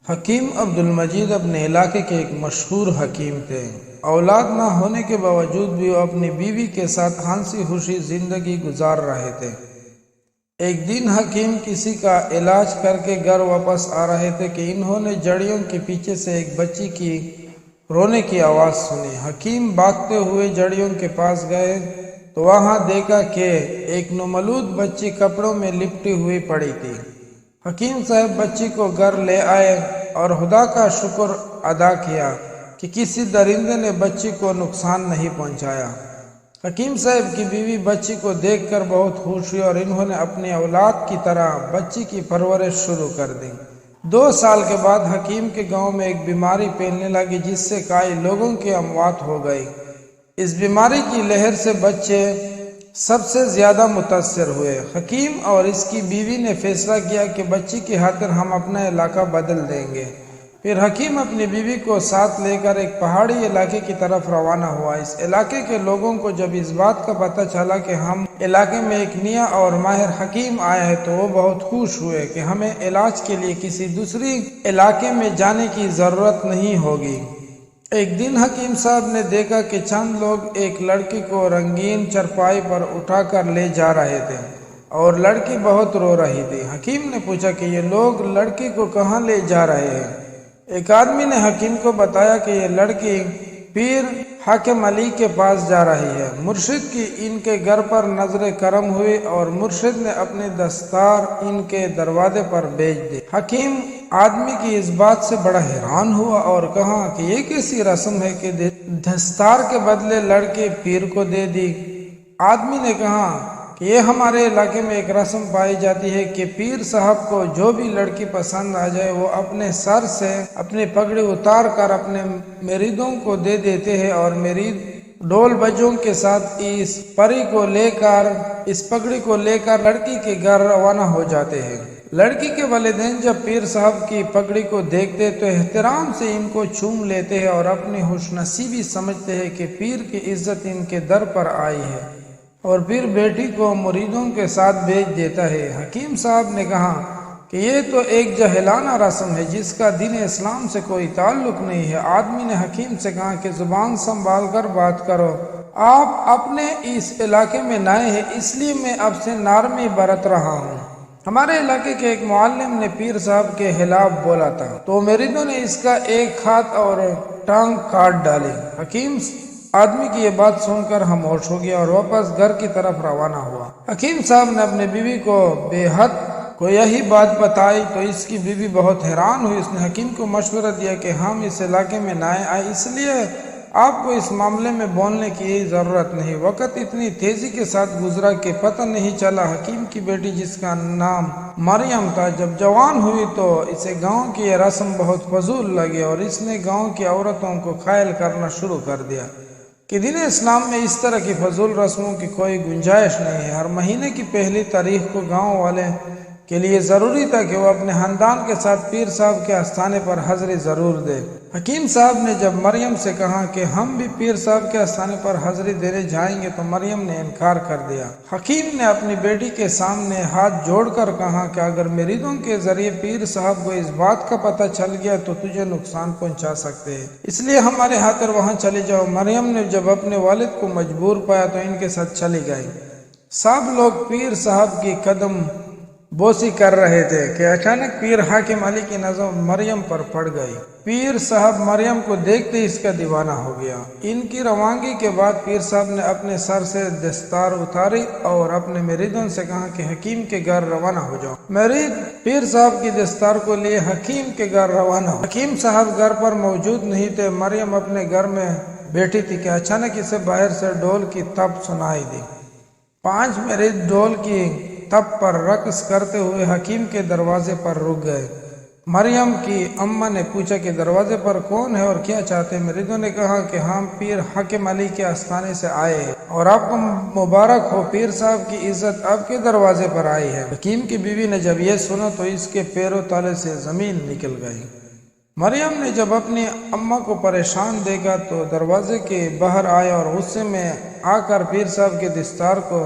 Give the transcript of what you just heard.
حکیم عبد المجید اپنے علاقے کے ایک مشہور حکیم تھے۔ اولاد نہ ہونے کے باوجود بھی وہ اپنی بیوی کے ساتھ ہنسی خوشی زندگی گزار رہے تھے۔ ایک دن حکیم کسی کا علاج کر کے گھر واپس آ رہے تھے کہ انہوں نے جڑیوں کے پیچھے سے ایک بچی کی رونے کی آواز سنی۔ حکیم بھاگتے ہوئے جڑیوں کے پاس گئے تو وہاں دیکھا کہ ایک نومولود بچی کپڑوں میں لپٹی ہوئی پڑی تھی۔ حکیم صاحب بچی کو گھر لے آئے اور خدا کا شکر ادا کیا کہ کسی درندے نے بچی کو نقصان نہیں پہنچایا۔ حکیم صاحب کی بیوی بچی کو دیکھ کر بہت خوش ہوئی اور انہوں نے اپنی اولاد کی طرح بچی کی پرورش شروع کر دی۔ 2 سال کے بعد حکیم کے گاؤں میں ایک بیماری پھیلنے لگی جس سے کئی لوگوں کی اموات ہو گئی۔ اس بیماری کی لہر سے بچے سب سے زیادہ متاثر ہوئے۔ حکیم اور اس کی بیوی نے فیصلہ کیا کہ بچی کی خاطر ہم اپنا علاقہ بدل دیں گے۔ پھر حکیم اپنی بیوی کو ساتھ لے کر ایک پہاڑی علاقے کی طرف روانہ ہوا۔ اس علاقے کے لوگوں کو جب اس بات کا پتہ چلا کہ ہم علاقے میں ایک نیا اور ماہر حکیم آیا ہے تو وہ بہت خوش ہوئے کہ ہمیں علاج کے لیے کسی دوسری علاقے میں جانے کی ضرورت نہیں ہوگی۔ ایک دن حکیم صاحب نے دیکھا کہ چند لوگ ایک لڑکی کو رنگین چرپائی پر اٹھا کر لے جا رہے تھے اور لڑکی بہت رو رہی تھی۔ حکیم نے پوچھا کہ یہ لوگ لڑکی کو کہاں لے جا رہے ہیں؟ ایک آدمی نے حکیم کو بتایا کہ یہ لڑکی پیر حاکم علی کے پاس جا رہی ہے۔ مرشد کی ان کے گھر پر نظر کرم ہوئی اور مرشد نے اپنی دستار ان کے دروازے پر بھیج دی۔ حکیم آدمی کی اس بات سے بڑا حیران ہوا اور کہا کہ یہ کیسی رسم ہے کہ دستار کے بدلے لڑکی پیر کو دے دی؟ آدمی نے کہا کہ یہ ہمارے علاقے میں ایک رسم پائی جاتی ہے کہ پیر صاحب کو جو بھی لڑکی پسند آ جائے وہ اپنے سر سے اپنی پگڑی اتار کر اپنے مریدوں کو دے دیتے ہیں اور مرید ڈول بجوں کے ساتھ اس پگڑی کو لے کر لڑکی کے گھر روانہ ہو جاتے ہیں۔ لڑکی کے والدین جب پیر صاحب کی پگڑی کو دیکھتے تو احترام سے ان کو چوم لیتے ہیں اور اپنی خوش نصیبی سمجھتے ہیں کہ پیر کی عزت ان کے در پر آئی ہے اور پھر بیٹی کو مریدوں کے ساتھ بھیج دیتا ہے۔ حکیم صاحب نے کہا کہ یہ تو ایک جاہلانہ رسم ہے جس کا دین اسلام سے کوئی تعلق نہیں ہے۔ آدمی نے حکیم سے کہا کہ زبان سنبھال کر بات کرو، آپ اپنے اس علاقے میں نئے ہیں اس لیے میں اب سے نرمی برت رہا ہوں۔ ہمارے علاقے کے ایک معلم نے پیر صاحب کے خلاف بولا تھا تو مریدوں نے اس کا ایک ہاتھ اور ٹانگ کاٹ ڈالی۔ حکیم آدمی کی یہ بات سن کر خاموش ہو گیا اور واپس گھر کی طرف روانہ ہوا۔ حکیم صاحب نے اپنی بیوی کو بے حد کو یہی بات بتائی تو اس کی بیوی بہت حیران ہوئی۔ اس نے حکیم کو مشورہ دیا کہ ہم اس علاقے میں نئے آئے اس لیے آپ کو اس معاملے میں بولنے کی ضرورت نہیں۔ وقت اتنی تیزی کے ساتھ گزرا کہ پتہ نہیں چلا۔ حکیم کی بیٹی جس کا نام مریم تھا جب جوان ہوئی تو اسے گاؤں کی یہ رسم بہت فضول لگی اور اس نے گاؤں کی عورتوں کو قائل کرنا شروع کر دیا کہ دین اسلام میں اس طرح کی فضول رسموں کی کوئی گنجائش نہیں ہے۔ ہر مہینے کی پہلی تاریخ کو گاؤں والے کے لیے ضروری تھا کہ وہ اپنے خاندان کے ساتھ پیر صاحب کے آستانے پر حاضری ضرور دے۔ حکیم صاحب نے جب مریم سے کہا کہ ہم بھی پیر صاحب کے آستانے پر حاضری دینے جائیں گے تو مریم نے انکار کر دیا۔ حکیم نے اپنی بیٹی کے سامنے ہاتھ جوڑ کر کہا کہ اگر مریدوں کے ذریعے پیر صاحب کو اس بات کا پتہ چل گیا تو تجھے نقصان پہنچا سکتے ہیں، اس لیے ہمارے خاطر وہاں چلی جاؤ۔ مریم نے جب اپنے والد کو مجبور پایا تو ان کے ساتھ چلی گئی۔ سب لوگ پیر صاحب کی قدم بوسی کر رہے تھے کہ اچانک پیر حاکم علی کی نظر مریم پر پڑ گئی۔ پیر صاحب مریم کو دیکھتے اس کا دیوانہ ہو گیا۔ ان کی روانگی کے بعد پیر صاحب نے اپنے سر سے دستار اتاری اور اپنے مریدوں سے کہا کہ حکیم کے گھر روانہ ہو جاؤ۔ مرید پیر صاحب کی دستار کو لیے حکیم کے گھر روانہ ہو۔ حکیم صاحب گھر پر موجود نہیں تھے۔ مریم اپنے گھر میں بیٹھی تھی کہ اچانک اسے باہر سے ڈول کی تپ سنائی دی۔ 5 مرید ڈول کی تپ پر رقص کرتے ہوئے حکیم کے دروازے پر رک گئے۔ مریم کی اماں نے پوچھا کہ دروازے پر کون ہے اور کیا چاہتے ہیں؟ مریدوں نے کہا کہ ہم پیر حاکم علی کے آستانے سے آئے ہیں اور آپ کو مبارک ہو، پیر صاحب کی عزت آپ کے دروازے پر آئی ہے۔ حکیم کی بیوی نے جب یہ سنا تو اس کے پیروں تلے سے زمین نکل گئی۔ مریم نے جب اپنی اماں کو پریشان دیکھا تو دروازے کے باہر آئے اور غصے میں آ کر پیر صاحب کے دستار کو